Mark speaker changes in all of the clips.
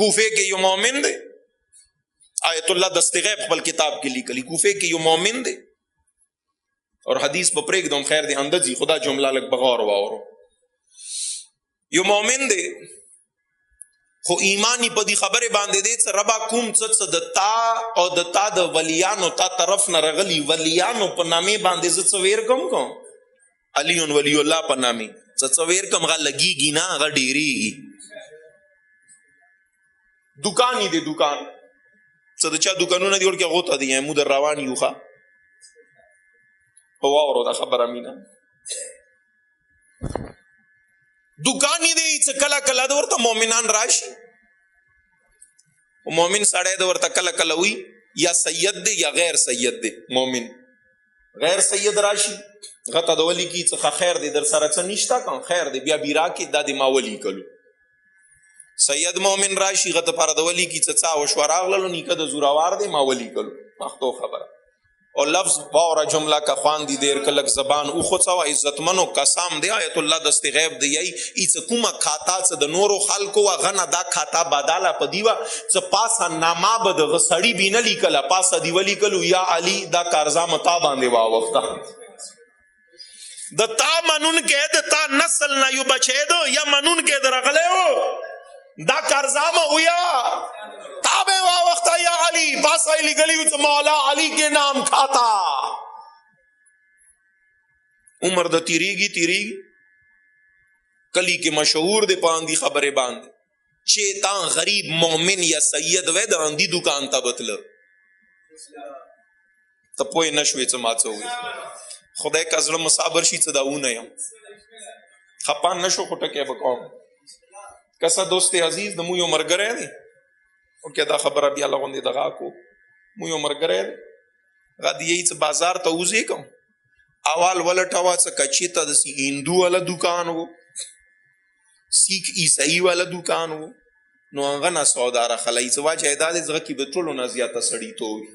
Speaker 1: کوفے کې یو مومن دی، آیت الله دستغیب خپل کتاب کې لیکلی، کوفے کې یو مومن دی. اور حدیث په پرېږدم خیر دی اندازي، خدا جمله لږ بغور واورو. یو مومن دی خو ایمانی په دې خبره باندې دی چې ربا کوم څه د تا او د تا د ولیانو تا طرف نه رغلی ولیانو په نامې باندې زه څه ویر کوم علی ولی الله په نامې څه ویر کوم هغه لګیږي نه، هغه ډېرېږي. دکان دی، دکان څه د چا دکانونه دی ورکې هغو ته دی مو در روان یو ښه په واورو دا خبره مینه. دکانی دی چې کله کله د ورته مؤمنان راشي، مؤمن سړی د ورته کله کله وي یا سید دی یا غیر سید دی. مؤمن غیر سید راشي غته د ولی کی څخه خیر دی در سره څه نشته کم خیر دی بیا بیرا کې دا د ما ولی کلو. سید مؤمن راشي غته پر د ولی کی څه وشوراغلو نیکه د زوراوار دی ما ولی کلو. پښتو خبره او لفظ باور جمله کا خوان دی دیر کلک زبان او خود سوا عزتمنو قسم دی آیت الله دست غیب دی ایڅ کومه کھاتا څه د نورو خلکو غنه دا کھاتا بداله پدیوا څه پاسه نامه بد غسړی بینه لیکله پاسه دی ولی کلو یا علی دا کارزا متا باندې وا وخته د تا منون کې د تا نسل نه یو بچی دو یا منون کې درغله او دا کارزا ما ہویا تابع وا وقت یا علی پاس علی گلی تو مولا علی کے نام کھاتا. عمر د تیریگی کلی کے مشہور دے پاندی خبر باند چیتان غریب مومن یا سید وید اندی دکان تا بتل تا پوئی نشوی چمات سوگی خدای کا ظلم مصابر شی چداؤن ایم خپان نشو خٹکے بکوم کسا دوست عزیز دمو یو مرگرے دی اور کیا دا خبر بیا لغوندی دغا کو مو یو مرگرے دی غادی یہی چا بازار تا اوزے کم اول ولٹاوا چا کچی تا دسی ہندو والا دکان ہو سیک عیسائی والا دکان ہو نو انغنا سودارا خلائی چا واجہ ایداد ازغا کی بطولو نازیاتا سڑی تو ہوئی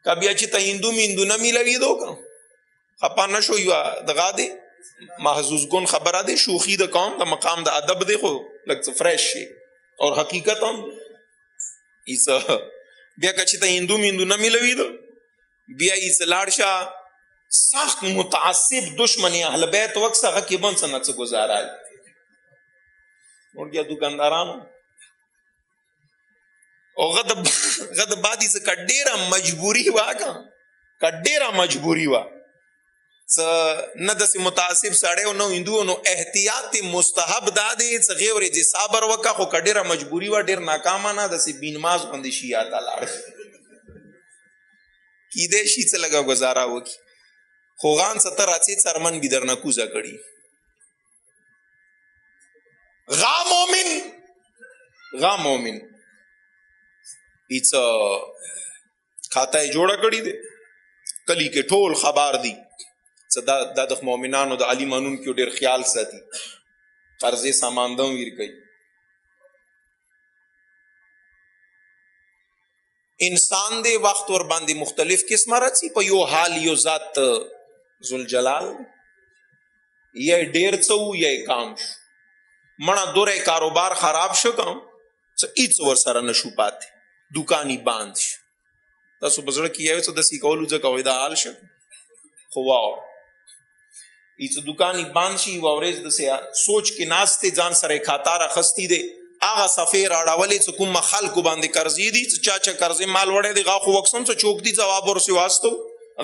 Speaker 1: کبھی اچھی تا ہندو میں ہندو نمی لگی دو کم خپا نشو یو دغا دے محضوظ گون خبر دے شوخی دا کام دا مقام دا ادب دے خو لگ سا فریش شے اور حقیقت ہم ایسا بیا کچی تا ہندو میں ہندو نمی لگی دو بیا ایسا لارشا سخت متعصب دشمنی اہل بیت وقت سا غکی بن سنت سے گزارا ہے اور کیا دکاندارانو اور غد بادی سے کڈیرہ مجبوری ہوا کڈیرہ مجبوری ہوا نه داسې متعصب سړی او نه هندو نو احتیاط مستحب دا دی چې غیورې چې صبر وکړه خو که ډېره مجبوري وه ډېر ناکامه نه داسې بینماز غوندې شي ته لاړ کیدای شي څه لږه ګزاره وکړي خو غان څه ته راځې څرمن بي درنه کوزه کړي. غا مومن هیڅ کھاته یې جوړه کړي دی کلی کې ټول خبر دی دا د مومنانو د علی منون کې ډېر خیال ساتي قرضې ساماندم ویر کوي. انسان دے وقت ور باندې مختلف قسم راځي په یو حال یو ذات ذوالجلال یا ډېر څو یا کام شو مړه دوره کاروبار خراب شو کوم څه هیڅ ور سره نشو پاتې دکانی باند شو تاسو بزړه کې یو څه د سی کولو ځکه وای دا حال شو خو واو ایڅ دکانی باند شي واورز د سیا سوچ کې ناشته ځان سره کھاتا را خستی دے آغا سفیر اڑاولی څه کوم خلکو باندې قرضې دي څه چا قرضې مال وړې دي غا خو وکسم څه چوک دي جواب ورسې واسطو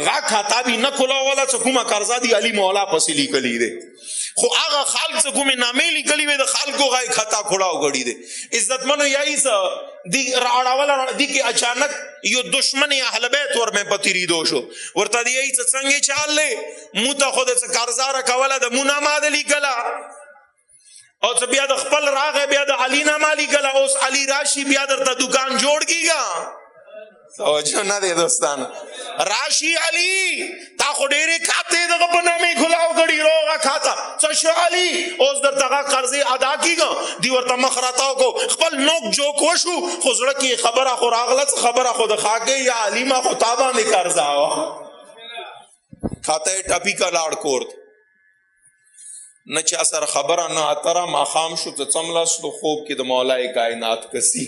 Speaker 1: غا کھاتا بھی نہ کھولا والا څه کومه قرضا دي علی مولا پسې لیکلي دي خو آغا خلک څه کومه نامې لیکلي وي د خلکو غا کھاتا کھولاو غړي دي عزت منو یای څه دی اڑاولا دی کې اچانک یو دشمن اهل بیت ور مې پتیری دو شو ورته دی یای څه څنګه چال له مو ته خود څه قرضا را کوله د مو نامه د لیکلا او څه بیا د خپل راغه بیا د علی نه مالی کله اوس علی راشي بیا درته دکان جوړ کیگا توجه نه دی دوستان راشي علی تا خو ډېرې کھاتے دغه په نامې کھلاو غړي روغه کھاتا څه شو علی اوس درته قرضې ادا کیگا دی ورته مخ راتاو کو خپل نوک جوک وشو خو زړه کې خبره خو راغله خبره خو د خاګه یا علی ما خو تابا نه قرضا کھاته ټاپی کا لاړ کورت نه چا سره خبره نه اتره ماښام شو ته څملاستو خوب کې د مولای کائنات کسی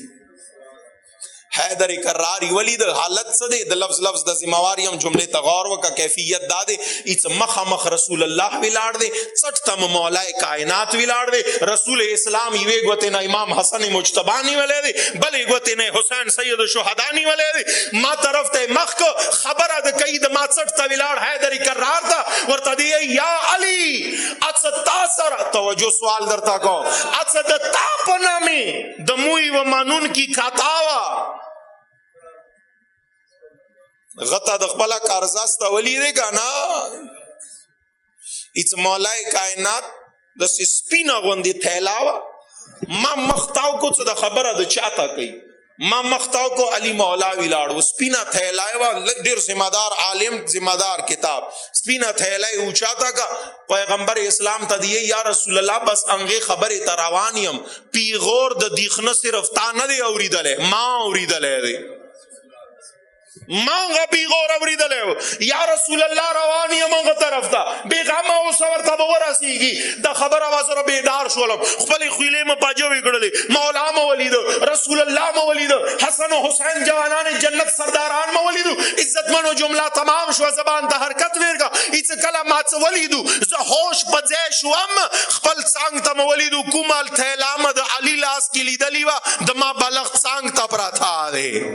Speaker 1: حیدر کراری ولید حالت څه دی د لفظ د ذمہواری هم جملې ته غور وکړه کیفیت دا دی ایڅ مخامخ رسول الله ولاړ دی څټ تم مولای کائنات ولاړ دی رسول اسلام یوې ګوتې نه امام حسن مجتبی نیولی دی بلې ګوتې نه حسین سید شهدا نیولی دی ما طرف ته مخ خبره د کوي د ما څټ ته ولاړ حیدر کرار ته ورته دی یا علی اڅ تا سره توجه سوال درته کوم اڅ د تا په نامې د موی و مانون کی کاتاوا غطا د خپل کارزاسته ولی دی کنه ایڅ مولای کائنات د سپینا غوندي تھیلاوه ما مختاو کو څه د خبره د چاته کوي ما مختاو کو علی مولا ویلاړو سپینا تھیلایوا ډیر ذمہ دار عالم ذمہ دار کتاب سپینا تھیلای اوچاتا کا پیغمبر اسلام ته دی یا رسول الله بس انغه خبره تروانیم پیغور د دیخنه صرف تا نه دی اوریدله ما اوریدله دی مانگا پیغور اوریدلے یا رسول اللہ روانی مانگا طرف تا بیغام او سورتا بورسی گی دا خبر آواز را بیدار شولم خپلی خویلے میں پاجوی کردے مولا مولید رسول اللہ مولید حسن و حسین جوانان جنت سرداران مولید عزت من و جملہ تمام شو زبان تا حرکت ویرگا ایچ کلمات ولیدو زہوش بزے شوام خپل سانگ تا مولیدو کمال تھیلام دا علی لاس کی لیدلیوا دما بلغ سانگ تا پرا تھا دے